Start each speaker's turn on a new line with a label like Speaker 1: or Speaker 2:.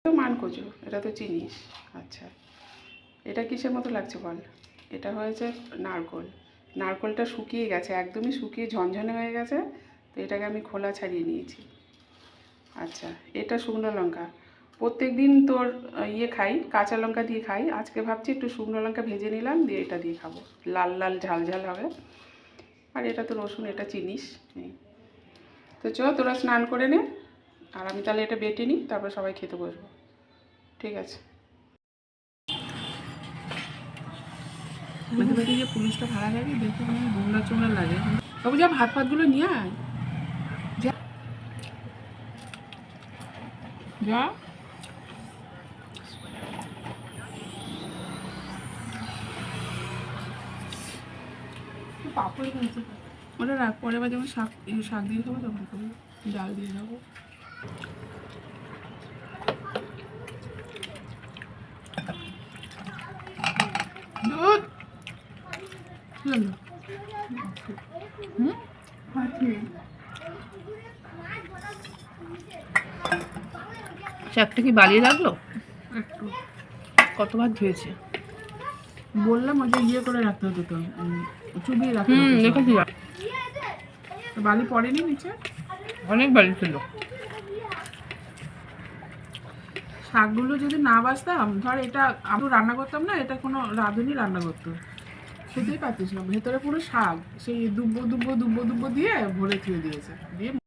Speaker 1: মানকচু, এটা তো চিনিস। আচ্ছা, এটা কিসের মতো লাগছে বল? এটা হয়েছে নারকোল। নারকোলটা শুকিয়ে গেছে, একদমই শুকিয়ে ঝনঝনে হয়ে গেছে, তো এটাকে আমি খোলা ছাড়িয়ে নিয়েছি। আচ্ছা, এটা শুকনো লঙ্কা। প্রত্যেক দিন তোর খাই, কাঁচা লঙ্কা দিয়ে খাই। আজকে ভাবছি একটু শুকনো লঙ্কা ভেজে নিলাম, দিয়ে এটা দিয়ে খাবো, লাল লাল ঝাল ঝাল হবে। আর এটা তো রসুন, এটা চিনিস। তো চ, তোরা স্নান করে নে, আর আমি তাহলে এটা বেটে নিই, তারপর সবাই খেতে বসবো। ঠিক আছে। বেঁধে বেঁধে যে পুলিশটা ভাড়া লাগে, দেখে মনে হয় গোমরা চোমরা লাগে। বাবু যা, ভাত ফাতগুলো নিয়ে আয়, যা যা। পাপড় ওটা রাখ, পরে আবার যখন শাক দিয়ে খাবো তখন খাবো, ডাল দিয়ে খাবো। দুধ
Speaker 2: শাকটা কি বালিয়ে লাগলো?
Speaker 1: একটু
Speaker 2: কতবার ধুয়েছে?
Speaker 1: বললাম ওই যে করে রাখতে হতো, তো চুবিয়ে রাখতে হতো।
Speaker 2: দেখেছি,
Speaker 1: বালি পড়েনি নিচে?
Speaker 2: অনেক বালি ছিল।
Speaker 1: শাকগুলো যদি না বাছতাম, ধর এটা আমি রান্না করতাম না, এটা কোনো রাঁধুনি রান্না করতো, খেতেই পারতিস না। ভেতরে পুরো শাক, সেই দুব্বো দুব্বো দুব্বো দুব্বো দিয়ে ভরে থুয়ে দিয়েছে, দিয়ে